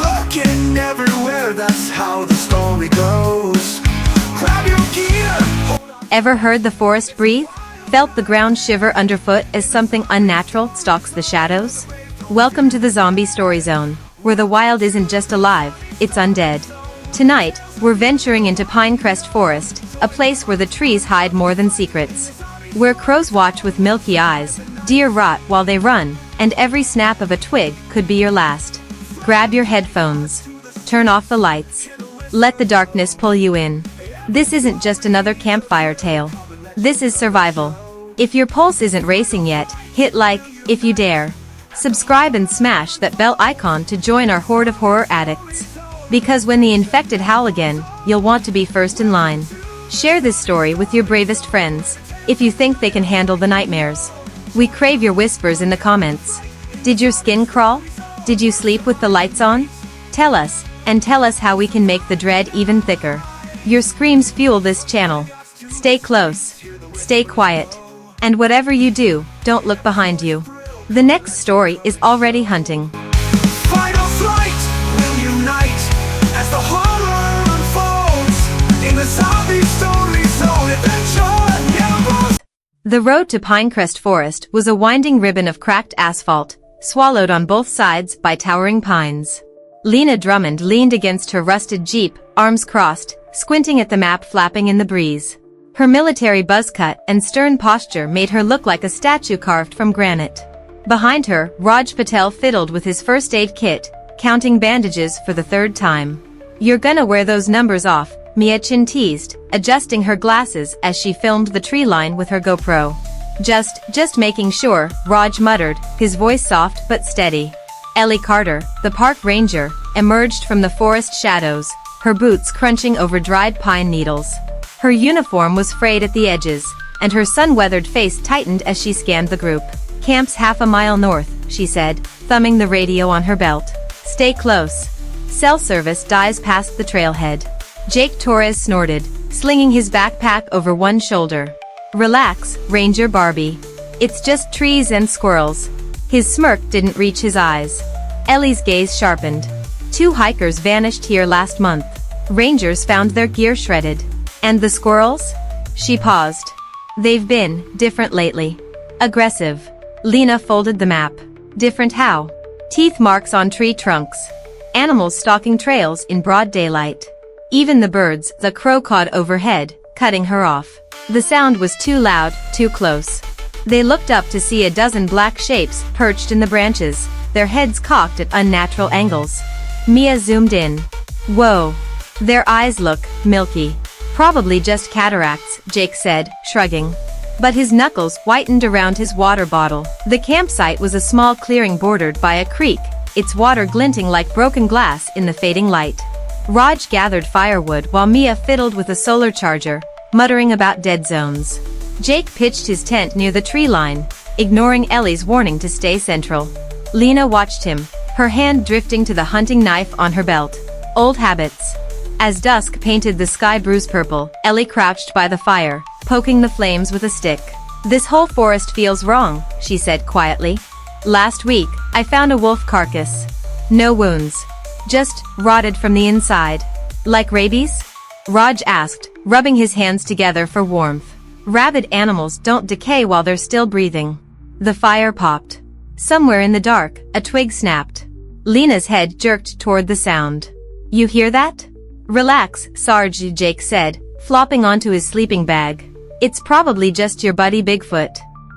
looking everywhere, that's how the story goes. Grab your gear. Ever heard the forest breathe? Felt the ground shiver underfoot as something unnatural stalks the shadows? Welcome to the Zombie Story Zone, where the wild isn't just alive, it's undead. Tonight, we're venturing into Pinecrest Forest, a place where the trees hide more than secrets. Where crows watch with milky eyes, deer rot while they run, and every snap of a twig could be your last. Grab your headphones. Turn off the lights. Let the darkness pull you in. This isn't just another campfire tale. This is survival. If your pulse isn't racing yet, hit like, if you dare. Subscribe and smash that bell icon to join our horde of horror addicts. Because when the infected howl again, you'll want to be first in line. Share this story with your bravest friends, if you think they can handle the nightmares. We crave your whispers in the comments. Did your skin crawl? Did you sleep with the lights on? Tell us, and tell us how we can make the dread even thicker. Your screams fuel this channel. Stay close. Stay quiet. And whatever you do, don't look behind you. The next story is already hunting. Fight or flight will unite as the horror unfolds in the zombie story zone. Adventure never goes. The road to Pinecrest Forest was a winding ribbon of cracked asphalt, swallowed on both sides by towering pines. Lena Drummond leaned against her rusted jeep, arms crossed, squinting at the map flapping in the breeze. Her military buzzcut and stern posture made her look like a statue carved from granite. Behind her, Raj Patel fiddled with his first aid kit, counting bandages for the third time. "You're gonna wear those numbers off," Mia Chin teased, adjusting her glasses as she filmed the tree line with her GoPro. Just making sure," Raj muttered, his voice soft but steady. Ellie Carter, the park ranger, emerged from the forest shadows, her boots crunching over dried pine needles. Her uniform was frayed at the edges, and her sun-weathered face tightened as she scanned the group. "Camp's half a mile north," she said, thumbing the radio on her belt. "Stay close. Cell service dies past the trailhead." Jake Torres snorted, slinging his backpack over one shoulder. "Relax, Ranger Barbie. It's just trees and squirrels." His smirk didn't reach his eyes. Ellie's gaze sharpened. "2 hikers vanished here last month. Rangers found their gear shredded. And the squirrels?" She paused. "They've been different lately. Aggressive." Lena folded the map. "Different how?" "Teeth marks on tree trunks. Animals stalking trails in broad daylight. Even the birds," the crow cawed overhead, cutting her off. The sound was too loud, too close. They looked up to see a dozen black shapes perched in the branches, their heads cocked at unnatural angles. Mia zoomed in. "Whoa. Their eyes look milky." "Probably just cataracts," Jake said, shrugging. But his knuckles whitened around his water bottle. The campsite was a small clearing bordered by a creek, its water glinting like broken glass in the fading light. Raj gathered firewood while Mia fiddled with a solar charger, muttering about dead zones. Jake pitched his tent near the tree line, ignoring Ellie's warning to stay central. Lena watched him, her hand drifting to the hunting knife on her belt. Old habits. As dusk painted the sky bruise purple, Ellie crouched by the fire, poking the flames with a stick. "This whole forest feels wrong," she said quietly. "Last week, I found a wolf carcass. No wounds. Just rotted from the inside." "Like rabies?" Raj asked, rubbing his hands together for warmth. "Rabid animals don't decay while they're still breathing." The fire popped. Somewhere in the dark, a twig snapped. Lena's head jerked toward the sound. "You hear that?" "Relax, Sarge," Jake said, flopping onto his sleeping bag. "It's probably just your buddy Bigfoot."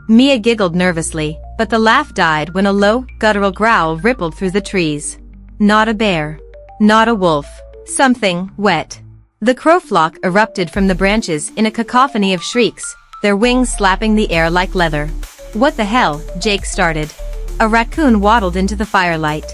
Mia giggled nervously, but the laugh died when a low, guttural growl rippled through the trees. Not a bear. Not a wolf. Something wet. The crow flock erupted from the branches in a cacophony of shrieks, their wings slapping the air like leather. "What the hell?" Jake started. A raccoon waddled into the firelight.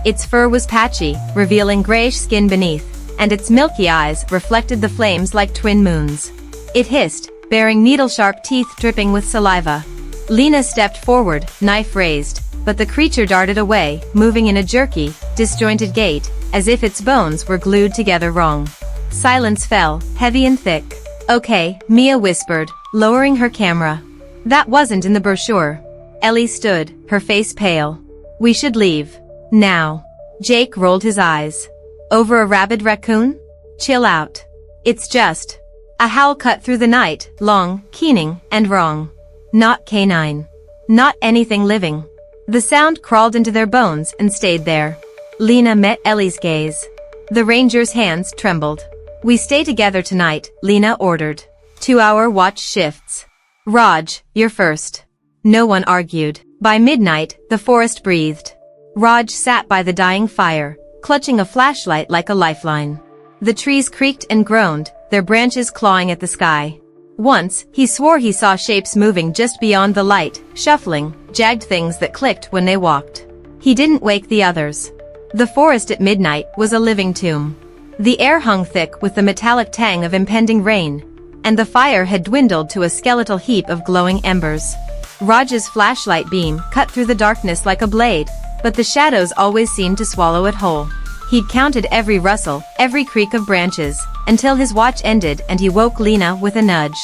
Its fur was patchy, revealing grayish skin beneath, and its milky eyes reflected the flames like twin moons. It hissed, baring needle-sharp teeth dripping with saliva. Lena stepped forward, knife raised, but the creature darted away, moving in a jerky, disjointed gait, as if its bones were glued together wrong. Silence fell, heavy and thick. "Okay," Mia whispered, lowering her camera. "That wasn't in the brochure." Ellie stood, her face pale. "We should leave. Now." Jake rolled his eyes. Over a rabid raccoon? Chill out. It's just. A howl cut through the night, long, keening, and wrong. Not canine. Not anything living. The sound crawled into their bones and stayed there. Lena met Ellie's gaze. The ranger's hands trembled. We stay together tonight, Lena ordered. 2-hour watch shifts. Raj, you're first. No one argued. By midnight, the forest breathed. Raj sat by the dying fire, clutching a flashlight like a lifeline. The trees creaked and groaned, their branches clawing at the sky. Once, he swore he saw shapes moving just beyond the light, shuffling, jagged things that clicked when they walked. He didn't wake the others. The forest at midnight was a living tomb. The air hung thick with the metallic tang of impending rain, and the fire had dwindled to a skeletal heap of glowing embers. Raj's flashlight beam cut through the darkness like a blade, but the shadows always seemed to swallow it whole. He'd counted every rustle, every creak of branches, until his watch ended and he woke Lena with a nudge.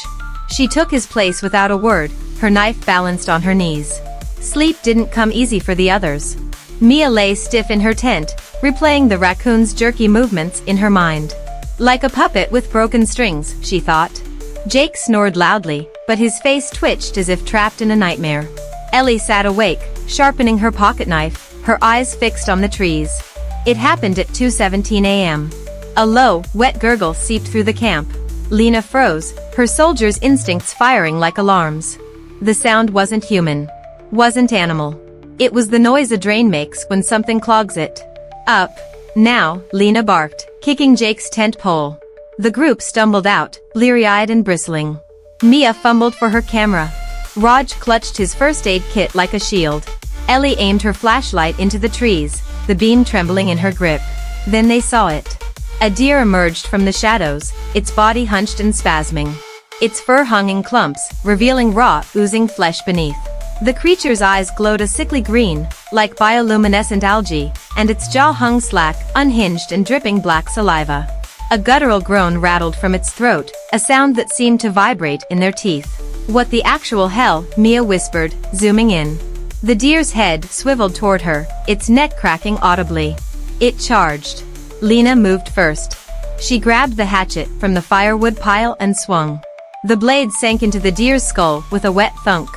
She took his place without a word, her knife balanced on her knees. Sleep didn't come easy for the others. Mia lay stiff in her tent, replaying the raccoon's jerky movements in her mind. Like a puppet with broken strings, she thought. Jake snored loudly, but his face twitched as if trapped in a nightmare. Ellie sat awake, sharpening her pocket knife, her eyes fixed on the trees. It happened at 2:17 a.m. A low, wet gurgle seeped through the camp. Lena froze, her soldier's instincts firing like alarms. The sound wasn't human. Wasn't animal. It was the noise a drain makes when something clogs it. Up. Now, Lena barked, kicking Jake's tent pole. The group stumbled out, bleary-eyed and bristling. Mia fumbled for her camera. Raj clutched his first aid kit like a shield. Ellie aimed her flashlight into the trees, the beam trembling in her grip. Then they saw it. A deer emerged from the shadows, its body hunched and spasming. Its fur hung in clumps, revealing raw, oozing flesh beneath. The creature's eyes glowed a sickly green, like bioluminescent algae, and its jaw hung slack, unhinged and dripping black saliva. A guttural groan rattled from its throat, a sound that seemed to vibrate in their teeth. What the actual hell, Mia whispered, zooming in. The deer's head swiveled toward her, its neck cracking audibly. It charged. Lena moved first. She grabbed the hatchet from the firewood pile and swung. The blade sank into the deer's skull with a wet thunk.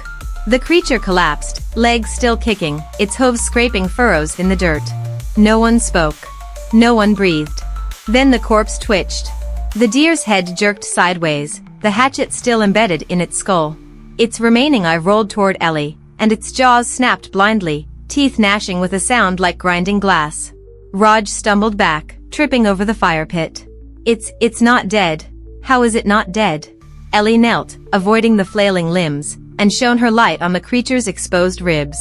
The creature collapsed, legs still kicking, its hooves scraping furrows in the dirt. No one spoke. No one breathed. Then the corpse twitched. The deer's head jerked sideways, the hatchet still embedded in its skull. Its remaining eye rolled toward Ellie, and its jaws snapped blindly, teeth gnashing with a sound like grinding glass. Raj stumbled back, tripping over the fire pit. It's not dead. How is it not dead? Ellie knelt, avoiding the flailing limbs, and shone her light on the creature's exposed ribs.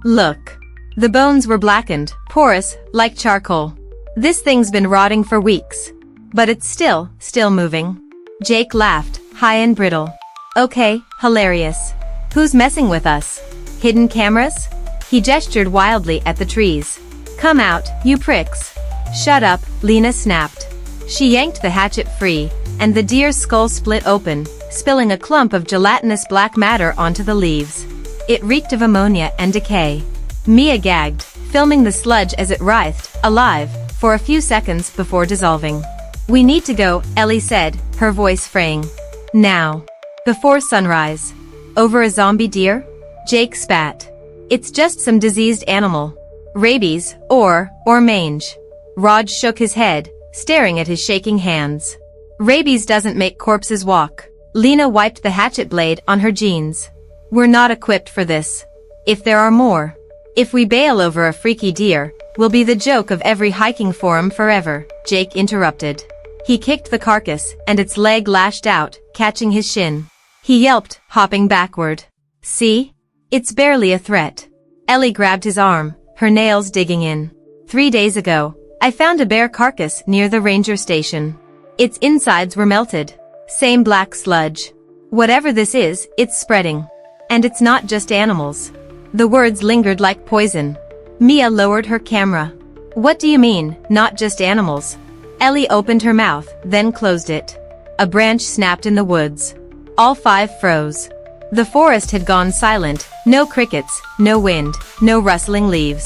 Look. The bones were blackened, porous, like charcoal. This thing's been rotting for weeks. But it's still moving. Jake laughed, high and brittle. Okay, hilarious. Who's messing with us? Hidden cameras? He gestured wildly at the trees. Come out, you pricks. Shut up, Lena snapped. She yanked the hatchet free, and the deer's skull split open, spilling a clump of gelatinous black matter onto the leaves. It reeked of ammonia and decay. Mia gagged, filming the sludge as it writhed, alive, for a few seconds before dissolving. We need to go, Ellie said, her voice fraying. Now. Before sunrise. Over a zombie deer? Jake spat. It's just some diseased animal. Rabies, or mange. Raj shook his head, staring at his shaking hands. Rabies doesn't make corpses walk. Lena wiped the hatchet blade on her jeans. We're not equipped for this. If there are more. If we bail over a freaky deer, we'll be the joke of every hiking forum forever, Jake interrupted. He kicked the carcass, and its leg lashed out, catching his shin. He yelped, hopping backward. See? It's barely a threat. Ellie grabbed his arm, her nails digging in. 3 days ago, I found a bear carcass near the ranger station. Its insides were melted. Same black sludge. Whatever this is, it's spreading. And it's not just animals. The words lingered like poison. Mia lowered her camera. What do you mean, not just animals? Ellie opened her mouth, then closed it. A branch snapped in the woods. All 5 froze. The forest had gone silent, no crickets, no wind, no rustling leaves.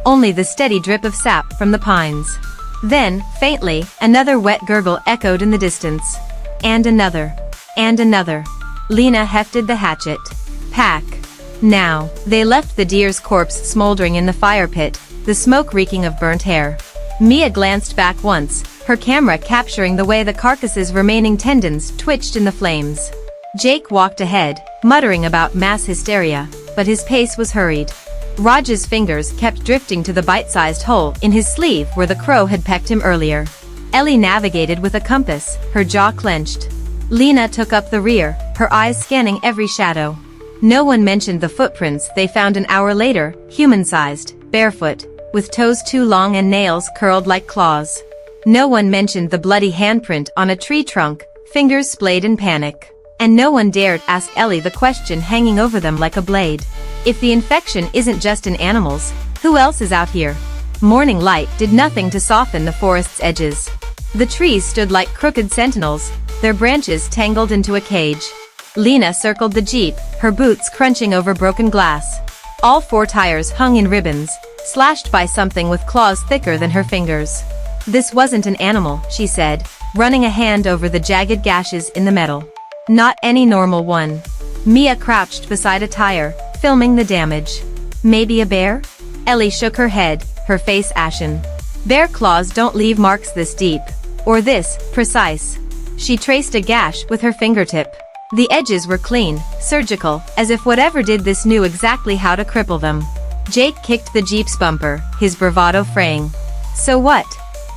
only the steady drip of sap from the pines. Then, faintly, another wet gurgle echoed in the distance. And another. And another. Lena hefted the hatchet. Pack. Now. They left the deer's corpse smoldering in the fire pit, the smoke reeking of burnt hair. Mia glanced back once, her camera capturing the way the carcass's remaining tendons twitched in the flames. Jake walked ahead, muttering about mass hysteria, but his pace was hurried. Raj's fingers kept drifting to the bite-sized hole in his sleeve where the crow had pecked him earlier. Ellie navigated with a compass, her jaw clenched. Lena took up the rear, her eyes scanning every shadow. No one mentioned the footprints they found an hour later, human-sized, barefoot, with toes too long and nails curled like claws. No one mentioned the bloody handprint on a tree trunk, fingers splayed in panic. And no one dared ask Ellie the question hanging over them like a blade. If the infection isn't just in animals, who else is out here? Morning light did nothing to soften the forest's edges. The trees stood like crooked sentinels, their branches tangled into a cage. Lena circled the jeep, her boots crunching over broken glass. All four tires hung in ribbons, slashed by something with claws thicker than her fingers. This wasn't an animal, she said, running a hand over the jagged gashes in the metal. Not any normal one. Mia crouched beside a tire, filming the damage. Maybe a bear? Ellie shook her head, her face ashen. Bear claws don't leave marks this deep. Or this precise. She traced a gash with her fingertip. The edges were clean, surgical, as if whatever did this knew exactly how to cripple them. Jake kicked the jeep's bumper, his bravado fraying. So what?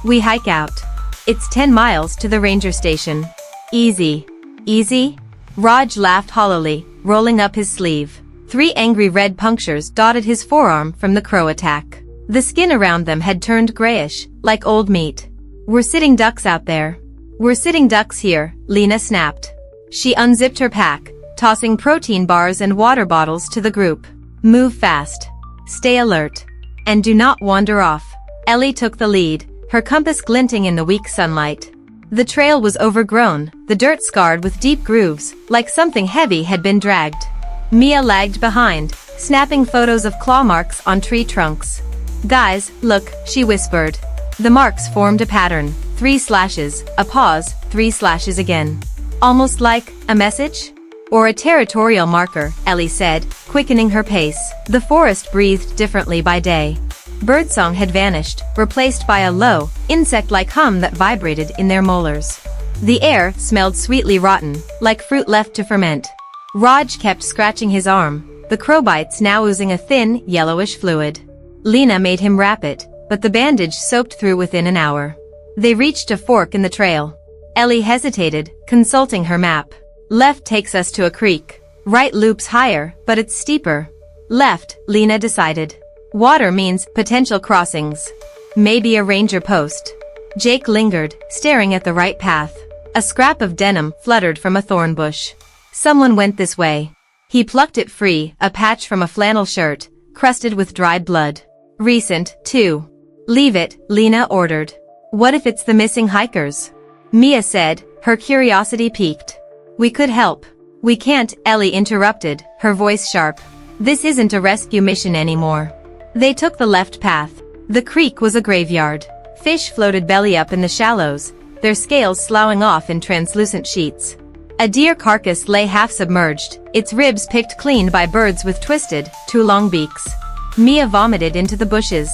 We hike out. It's 10 miles to the ranger station. Easy. Easy? Raj laughed hollowly, rolling up his sleeve. 3 angry red punctures dotted his forearm from the crow attack. The skin around them had turned grayish, like old meat. We're sitting ducks out there. We're sitting ducks here, Lena snapped. She unzipped her pack, tossing protein bars and water bottles to the group. Move fast. Stay alert. And do not wander off. Ellie took the lead, her compass glinting in the weak sunlight. The trail was overgrown, the dirt scarred with deep grooves, like something heavy had been dragged. Mia lagged behind, snapping photos of claw marks on tree trunks. Guys, look, she whispered. The marks formed a pattern, 3 slashes, a pause, 3 slashes again. Almost like a message? Or a territorial marker, Ellie said, quickening her pace. The forest breathed differently by day. Birdsong had vanished, replaced by a low, insect-like hum that vibrated in their molars. The air smelled sweetly rotten, like fruit left to ferment. Raj kept scratching his arm, the crow bites now oozing a thin, yellowish fluid. Lena made him wrap it, but the bandage soaked through within an hour. They reached a fork in the trail. Ellie hesitated, consulting her map. Left takes us to a creek. Right loops higher, but it's steeper. Left, Lena decided. Water means potential crossings. Maybe a ranger post. Jake lingered, staring at the right path. A scrap of denim fluttered from a thorn bush. Someone went this way. He plucked it free, a patch from a flannel shirt, crusted with dried blood. Recent, too. Leave it, Lena ordered. What if it's the missing hikers? Mia said, her curiosity piqued. We could help. We can't, Ellie interrupted, her voice sharp. This isn't a rescue mission anymore. They took the left path. The creek was a graveyard. Fish floated belly up in the shallows, their scales sloughing off in translucent sheets. A deer carcass lay half-submerged, its ribs picked clean by birds with twisted, too long beaks. Mia vomited into the bushes.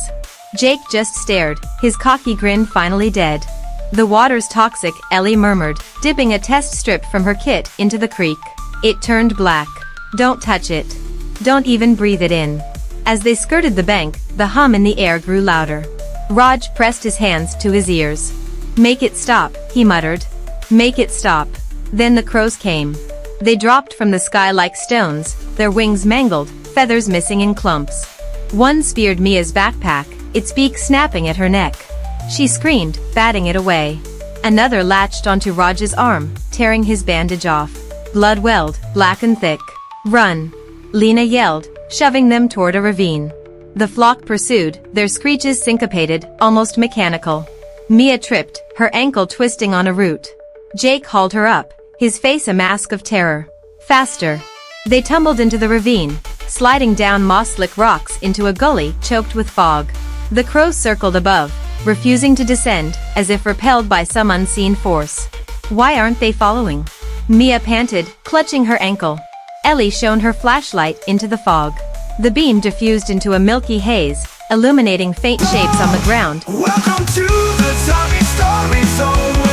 Jake just stared, his cocky grin finally dead. The water's toxic, Ellie murmured, dipping a test strip from her kit into the creek. It turned black. Don't touch it. Don't even breathe it in. As they skirted the bank, the hum in the air grew louder. Raj pressed his hands to his ears. Make it stop, he muttered. Make it stop. Then the crows came. They dropped from the sky like stones, their wings mangled, feathers missing in clumps. One speared Mia's backpack, its beak snapping at her neck. She screamed, batting it away. Another latched onto Raj's arm, tearing his bandage off. Blood welled, black and thick. Run! Lena yelled, shoving them toward a ravine. The flock pursued, their screeches syncopated, almost mechanical. Mia tripped, her ankle twisting on a root. Jake hauled her up, his face a mask of terror. Faster! They tumbled into the ravine, sliding down moss-slick rocks into a gully choked with fog. The crows circled above, refusing to descend, as if repelled by some unseen force. Why aren't they following? Mia panted, clutching her ankle. Ellie shone her flashlight into the fog. The beam diffused into a milky haze, illuminating faint shapes on the ground. Welcome to the zombie story zone.